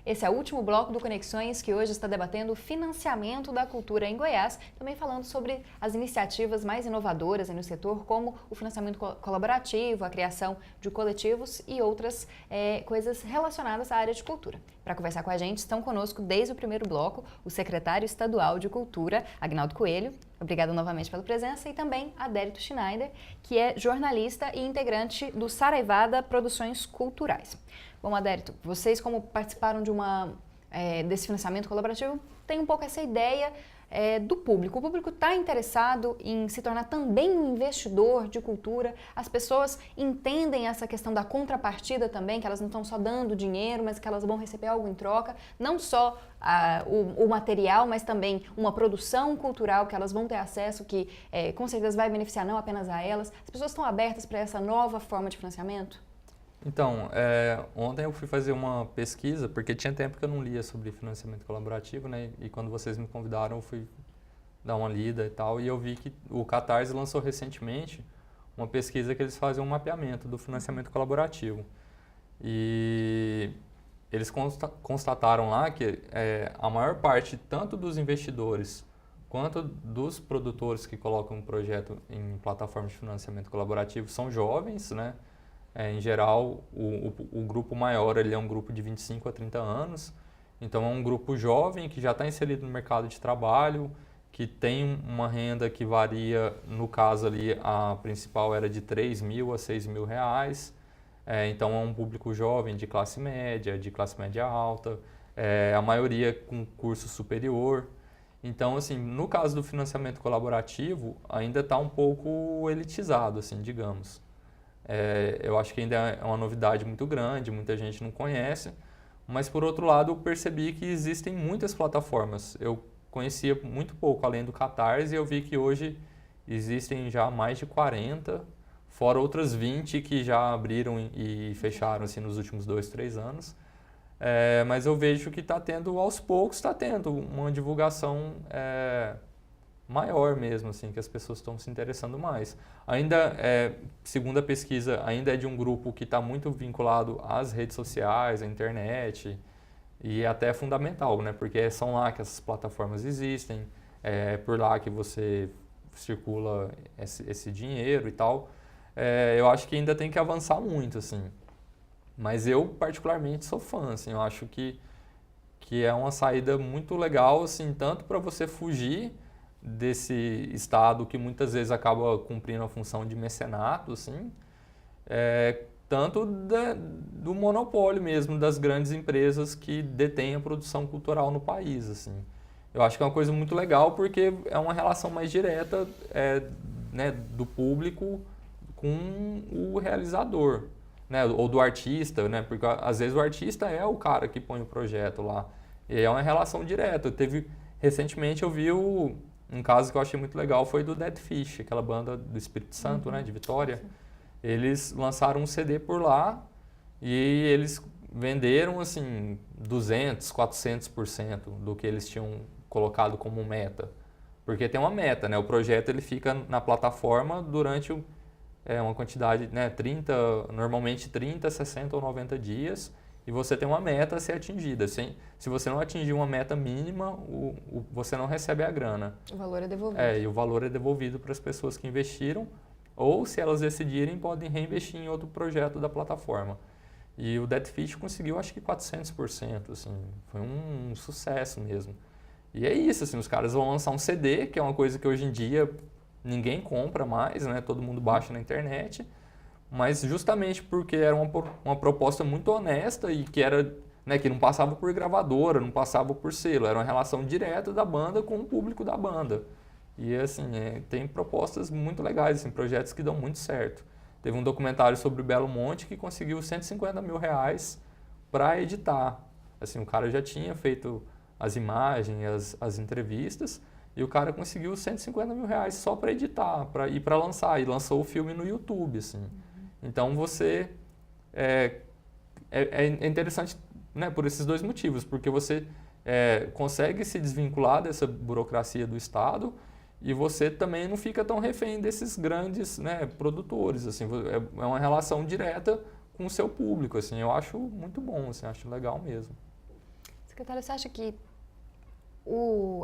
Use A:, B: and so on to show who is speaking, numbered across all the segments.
A: Esse é o último bloco do Conexões, que hoje está debatendo o financiamento da cultura em Goiás, também falando sobre as iniciativas mais inovadoras no setor, como o financiamento colaborativo, a criação de coletivos e outras coisas relacionadas à área de cultura. Para conversar com a gente, estão conosco desde o primeiro bloco o secretário estadual de Cultura, Agnaldo Coelho. Obrigada novamente pela presença, e também Adérito Schneider, que é jornalista e integrante do Saraivada Produções Culturais. Bom, Adérito, vocês, como participaram desse financiamento colaborativo, têm um pouco essa ideia do público. O público está interessado em se tornar também um investidor de cultura. As pessoas entendem essa questão da contrapartida também, que elas não estão só dando dinheiro, mas que elas vão receber algo em troca. Não só o material, mas também uma produção cultural que elas vão ter acesso, que com certeza vai beneficiar não apenas a elas. As pessoas estão abertas para essa nova forma de financiamento?
B: Então, ontem eu fui fazer uma pesquisa, porque tinha tempo que eu não lia sobre financiamento colaborativo, né? E quando vocês me convidaram, eu fui dar uma lida e tal, e eu vi que o Catarse lançou recentemente uma pesquisa que eles fazem um mapeamento do financiamento colaborativo. E eles constataram lá que a maior parte, tanto dos investidores quanto dos produtores que colocam um projeto em plataformas de financiamento colaborativo, são jovens, né? Em geral, o grupo maior ele é um grupo de 25 a 30 anos, então é um grupo jovem que já está inserido no mercado de trabalho, que tem uma renda que varia, no caso ali, a principal era de 3 mil a 6 mil reais, então é um público jovem de classe média alta, a maioria com curso superior. Então, assim, no caso do financiamento colaborativo, ainda está um pouco elitizado, assim, digamos. Eu acho que ainda é uma novidade muito grande, muita gente não conhece, mas por outro lado eu percebi que existem muitas plataformas. Eu conhecia muito pouco além do Catarse e eu vi que hoje existem já mais de 40, fora outras 20 que já abriram e fecharam assim, nos últimos 2, 3 anos. Mas eu vejo que está tendo, aos poucos, está tendo uma divulgação maior mesmo, assim, que as pessoas estão se interessando mais. Ainda, segundo a pesquisa, ainda é de um grupo que está muito vinculado às redes sociais, à internet, e até é fundamental, né? Porque são lá que essas plataformas existem, é por lá que você circula esse dinheiro e tal. Eu acho que ainda tem que avançar muito, assim. Mas eu, particularmente, sou fã, assim, eu acho que é uma saída muito legal, assim, tanto para você fugir desse Estado que muitas vezes acaba cumprindo a função de mecenato, assim, tanto do monopólio mesmo das grandes empresas que detêm a produção cultural no país, assim. Eu acho que é uma coisa muito legal porque é uma relação mais direta né, do público com o realizador, né, ou do artista, né, porque às vezes o artista é o cara que põe o projeto lá. E é uma relação direta. Recentemente eu vi um caso que eu achei muito legal, foi do Dead Fish, aquela banda do Espírito Santo, né, de Vitória. Eles lançaram um CD por lá e eles venderam assim 200, 400% do que eles tinham colocado como meta. Porque tem uma meta, né? O projeto ele fica na plataforma durante uma quantidade, né, normalmente 30, 60 ou 90 dias. E você tem uma meta a ser atingida. Se você não atingir uma meta mínima, você não recebe a grana.
A: O valor é devolvido.
B: E o valor é devolvido para as pessoas que investiram, ou se elas decidirem, podem reinvestir em outro projeto da plataforma. E o Dead Fish conseguiu, acho que 400%, assim, foi um sucesso mesmo. E é isso, assim, os caras vão lançar um CD, que é uma coisa que hoje em dia ninguém compra mais, né? Todo mundo baixa na internet. Mas justamente porque era uma proposta muito honesta e que era, né, que não passava por gravadora, não passava por selo, era uma relação direta da banda com o público da banda. E assim, tem propostas muito legais, assim, projetos que dão muito certo. Teve um documentário sobre o Belo Monte que conseguiu 150 mil reais para editar. Assim, o cara já tinha feito as imagens, as entrevistas, e o cara conseguiu 150 mil reais só para editar e para lançar. E lançou o filme no YouTube, assim. Então você é interessante, né, por esses dois motivos, porque você consegue se desvincular dessa burocracia do Estado e você também não fica tão refém desses grandes, né, produtores, assim, é uma relação direta com o seu público, assim, eu acho muito bom, assim, acho legal mesmo.
A: Secretária, você acha que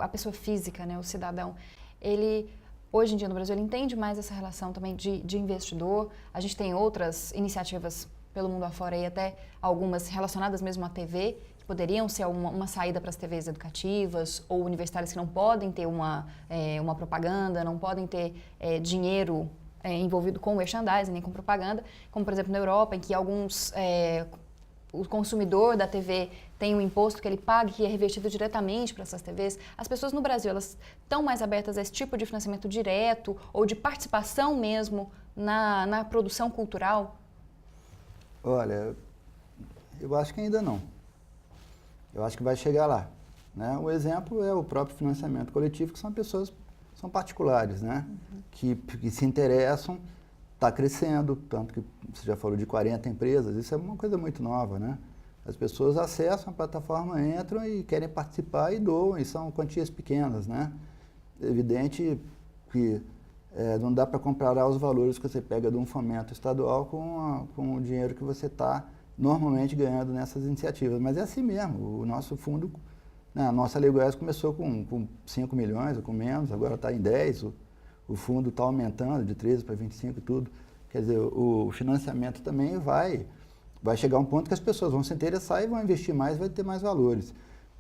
A: a pessoa física, né, o cidadão, ele, hoje em dia no Brasil, ele entende mais essa relação também de investidor? A gente tem outras iniciativas pelo mundo afora e até algumas relacionadas mesmo à TV, que poderiam ser uma saída para as TVs educativas ou universitárias que não podem ter uma propaganda, não podem ter dinheiro envolvido com merchandising nem com propaganda, como por exemplo na Europa, em que o consumidor da TV tem um imposto que ele paga e que é revertido diretamente para essas TVs. As pessoas no Brasil, elas estão mais abertas a esse tipo de financiamento direto ou de participação mesmo na produção cultural?
C: Olha, eu acho que ainda não. Eu acho que vai chegar lá, né? O exemplo é o próprio financiamento coletivo, que são pessoas, são particulares, né? Que se interessam, está crescendo, tanto que você já falou de 40 empresas, isso é uma coisa muito nova, né? As pessoas acessam a plataforma, entram e querem participar e doam, e são quantias pequenas, né? É evidente que não dá para comparar os valores que você pega de um fomento estadual com o dinheiro que você está normalmente ganhando nessas iniciativas. Mas é assim mesmo, o nosso fundo, né, a nossa Lei Goiás começou com 5 milhões ou com menos, agora está em 10, o fundo está aumentando de 13 para 25 e tudo. Quer dizer, o financiamento também vai chegar a um ponto que as pessoas vão se interessar e vão investir mais, vai ter mais valores.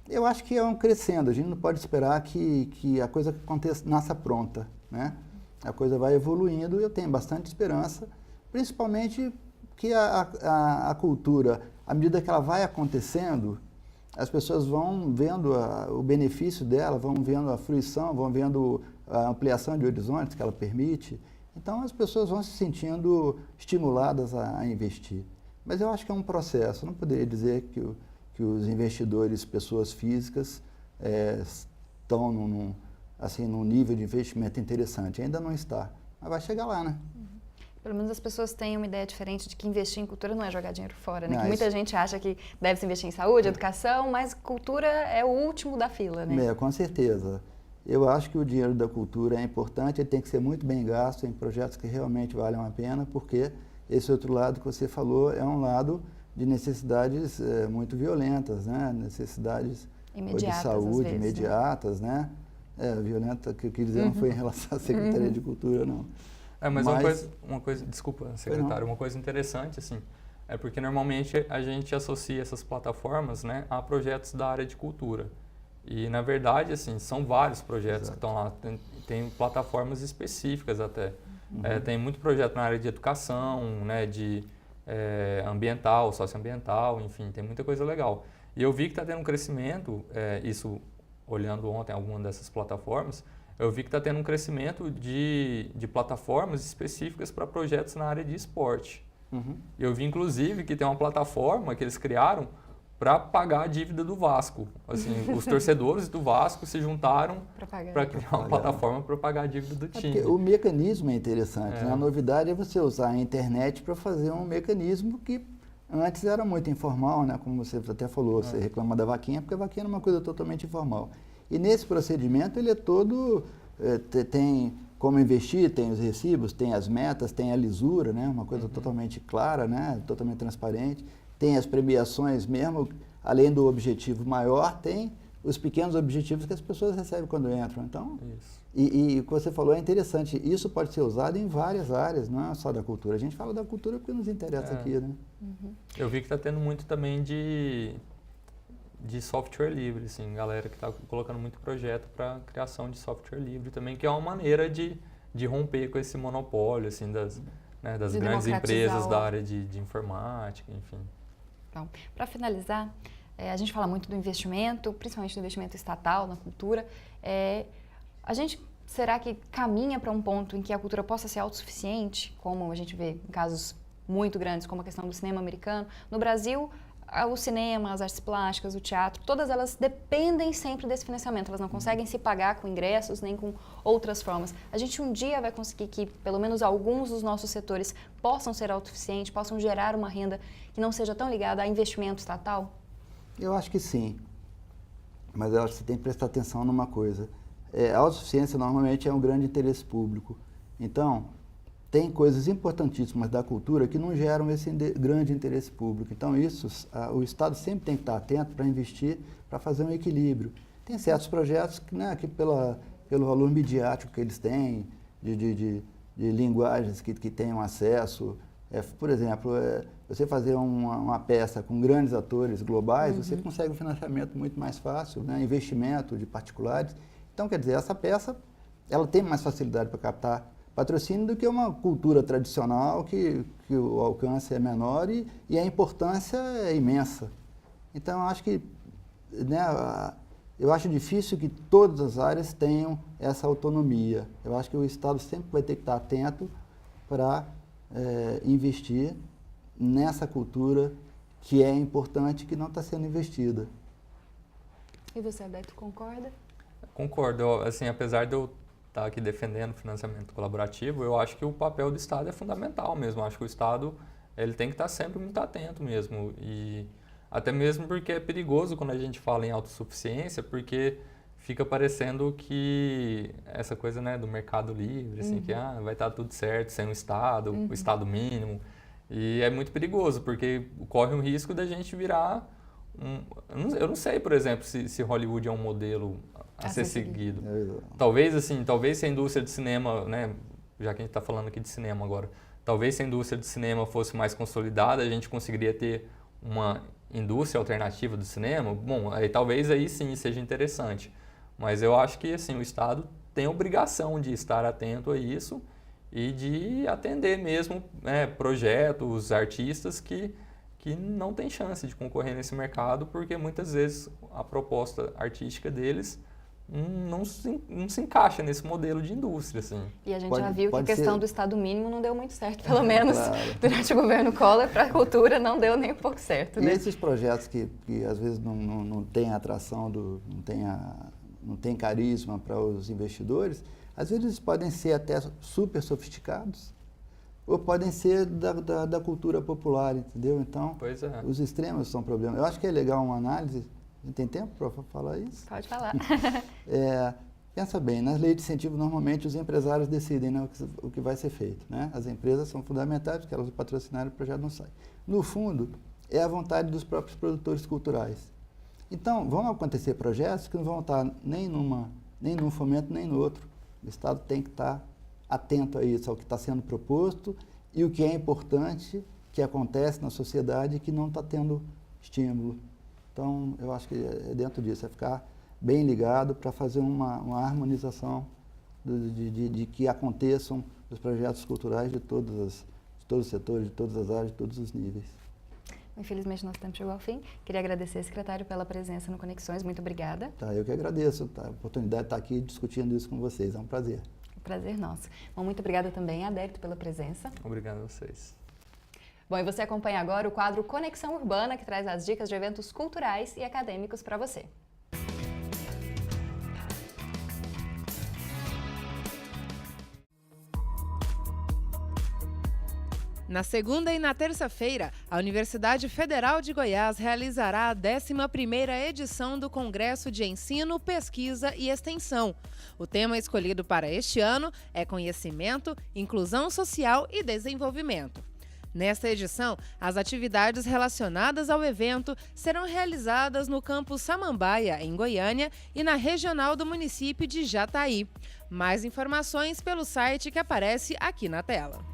C: Eu acho que é um crescendo, a gente não pode esperar que a coisa nasça pronta, né? A coisa vai evoluindo e eu tenho bastante esperança, principalmente que a cultura, à medida que ela vai acontecendo, as pessoas vão vendo o benefício dela, vão vendo a fruição, vão vendo a ampliação de horizontes que ela permite. Então as pessoas vão se sentindo estimuladas a investir. Mas eu acho que é um processo, eu não poderia dizer que os investidores, pessoas físicas, estão num nível de investimento interessante. Ainda não está, mas vai chegar lá, né?
A: Pelo menos as pessoas têm uma ideia diferente de que investir em cultura não é jogar dinheiro fora, né?
C: Não,
A: que muita gente acha que deve se investir em saúde, educação, mas cultura é o último da fila, né?
C: Com certeza. Eu acho que o dinheiro da cultura é importante, ele tem que ser muito bem gasto em projetos que realmente valham a pena, porque esse outro lado que você falou é um lado de necessidades muito violentas, né? Necessidades
A: imediatas,
C: de saúde,
A: vezes,
C: violenta, né? Violenta, que eu quis dizer, não foi em relação à Secretaria de Cultura, não.
B: Mas uma coisa, desculpa, secretário, uma coisa interessante, assim, é porque normalmente a gente associa essas plataformas, né, a projetos da área de cultura. E, na verdade, assim, são vários projetos que estão lá, tem plataformas específicas até. Tem muito projeto na área de educação, né, de ambiental, socioambiental, enfim, tem muita coisa legal. E eu vi que está tendo um crescimento, isso olhando ontem alguma dessas plataformas, eu vi que está tendo um crescimento de plataformas específicas para projetos na área de esporte. Eu vi, inclusive, que tem uma plataforma que eles criaram para pagar a dívida do Vasco. Assim, os torcedores do Vasco se juntaram para criar uma plataforma para pagar a dívida do time.
C: O mecanismo é interessante, né? A novidade é você usar a internet para fazer um mecanismo que antes era muito informal, né? Como você até falou, você reclama da vaquinha, porque a vaquinha é uma coisa totalmente informal. E nesse procedimento ele é todo, tem como investir, tem os recibos, tem as metas, tem a lisura, né? Uma coisa totalmente clara, né? Totalmente transparente. Tem as premiações mesmo, além do objetivo maior, tem os pequenos objetivos que as pessoas recebem quando entram. Então, e o que você falou é interessante, isso pode ser usado em várias áreas, não é só da cultura. A gente fala da cultura porque nos interessa aqui, né?
B: Eu vi que está tendo muito também de software livre, assim, galera que está colocando muito projeto para criação de software livre também, que é uma maneira de romper com esse monopólio, assim, das grandes empresas da área de informática, enfim.
A: Então, para finalizar, a gente fala muito do investimento, principalmente do investimento estatal na cultura. A gente, será que caminha para um ponto em que a cultura possa ser autossuficiente, como a gente vê em casos muito grandes, como a questão do cinema americano? No Brasil, o cinema, as artes plásticas, o teatro, todas elas dependem sempre desse financiamento. Elas não conseguem se pagar com ingressos nem com outras formas. A gente um dia vai conseguir que pelo menos alguns dos nossos setores possam ser autossuficientes, possam gerar uma renda que não seja tão ligada a investimento estatal?
C: Eu acho que sim. Mas eu acho que você tem que prestar atenção numa coisa. A autossuficiência normalmente é um grande interesse público. Então, tem coisas importantíssimas da cultura que não geram esse grande interesse público. Então, o Estado sempre tem que estar atento para investir, para fazer um equilíbrio. Tem certos projetos que, né, que pelo valor midiático que eles têm, de linguagens que tenham acesso. Por exemplo, você fazer uma peça com grandes atores globais, você consegue um financiamento muito mais fácil, né, investimento de particulares. Então, quer dizer, essa peça ela tem mais facilidade para captar patrocínio do que uma cultura tradicional que o alcance é menor e a importância é imensa. Então, eu acho que, né, eu acho difícil que todas as áreas tenham essa autonomia. Eu acho que o Estado sempre vai ter que estar atento para investir nessa cultura que é importante e que não está sendo investida.
A: E você, Adalto, concorda?
B: Concordo. Assim, apesar de eu estar aqui defendendo o financiamento colaborativo, eu acho que o papel do Estado é fundamental mesmo. Eu acho que o Estado ele tem que estar sempre muito atento mesmo. E até mesmo porque é perigoso quando a gente fala em autossuficiência, porque fica parecendo que essa coisa, né, do mercado livre, assim, que vai estar tudo certo sem o Estado, o Estado mínimo. E é muito perigoso, porque corre um risco da gente virar eu não sei, por exemplo, se Hollywood é um modelo a ser seguido. Talvez se a indústria de cinema, né, já que a gente está falando aqui de cinema agora, talvez se a indústria de cinema fosse mais consolidada, a gente conseguiria ter uma indústria alternativa do cinema. Bom, talvez aí sim seja interessante. Mas eu acho que assim, o Estado tem a obrigação de estar atento a isso e de atender mesmo projetos, artistas que não têm chance de concorrer nesse mercado, porque muitas vezes a proposta artística deles não se encaixa nesse modelo de indústria. Assim.
A: E a gente já viu que a questão do Estado mínimo não deu muito certo, pelo menos durante o governo Collor, para a cultura não deu nem um pouco certo.
C: E
A: né?
C: esses projetos que às vezes não têm atração, não tem carisma para os investidores, às vezes eles podem ser até super sofisticados, ou podem ser da cultura popular, entendeu? Então, os extremos são problemas. Eu acho que é legal uma análise. Tem tempo para falar isso?
A: Pode falar.
C: Pensa bem, nas leis de incentivo, normalmente os empresários decidem, né, o que vai ser feito. Né? As empresas são fundamentais, porque elas patrocinarem o projeto não sai. No fundo, é a vontade dos próprios produtores culturais. Então, vão acontecer projetos que não vão estar nem num fomento, nem no outro. O Estado tem que estar atento a isso, ao que está sendo proposto e o que é importante que acontece na sociedade e que não está tendo estímulo. Então, eu acho que é dentro disso, é ficar bem ligado para fazer uma harmonização de que aconteçam os projetos culturais de todos os setores, de todas as áreas, de todos os níveis.
A: Infelizmente, nosso tempo chegou ao fim. Queria agradecer, secretário, pela presença no Conexões. Muito obrigada.
C: Eu que agradeço a oportunidade de estar aqui discutindo isso com vocês. É um prazer.
A: Prazer nosso. Bom, muito obrigada também, Adalto, pela presença.
B: Obrigado a vocês.
A: Bom, e você acompanha agora o quadro Conexão Urbana, que traz as dicas de eventos culturais e acadêmicos para você.
D: Na segunda e na terça-feira, a Universidade Federal de Goiás realizará a 11ª edição do Congresso de Ensino, Pesquisa e Extensão. O tema escolhido para este ano é Conhecimento, Inclusão Social e Desenvolvimento. Nesta edição, as atividades relacionadas ao evento serão realizadas no campus Samambaia, em Goiânia, e na regional do município de Jataí. Mais informações pelo site que aparece aqui na tela.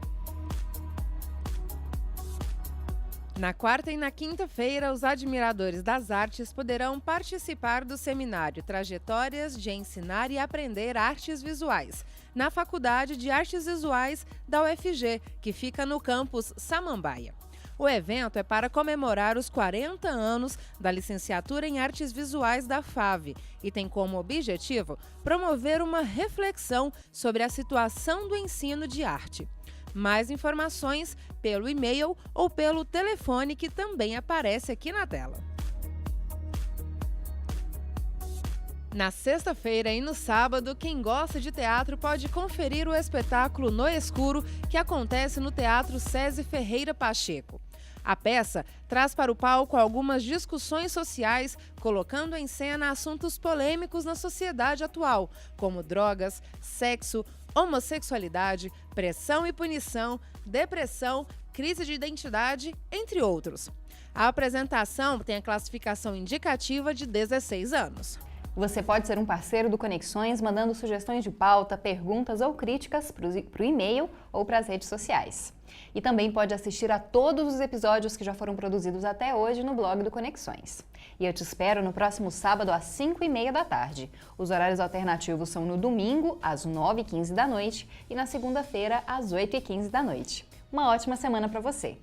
D: Na quarta e na quinta-feira, os admiradores das artes poderão participar do seminário Trajetórias de Ensinar e Aprender Artes Visuais, na Faculdade de Artes Visuais da UFG, que fica no campus Samambaia. O evento é para comemorar os 40 anos da licenciatura em Artes Visuais da FAV e tem como objetivo promover uma reflexão sobre a situação do ensino de arte. Mais informações pelo e-mail ou pelo telefone que também aparece aqui na tela. Na sexta-feira e no sábado, quem gosta de teatro pode conferir o espetáculo No Escuro, que acontece no Teatro César Ferreira Pacheco. A peça traz para o palco algumas discussões sociais, colocando em cena assuntos polêmicos na sociedade atual, como drogas, sexo, homossexualidade, pressão e punição, depressão, crise de identidade, entre outros. A apresentação tem a classificação indicativa de 16 anos.
A: Você pode ser um parceiro do Conexões mandando sugestões de pauta, perguntas ou críticas para o e-mail ou para as redes sociais. E também pode assistir a todos os episódios que já foram produzidos até hoje no blog do Conexões. E eu te espero no próximo sábado às 5h30 da tarde. Os horários alternativos são no domingo, às 9h15 da noite e na segunda-feira, às 8h15 da noite. Uma ótima semana para você!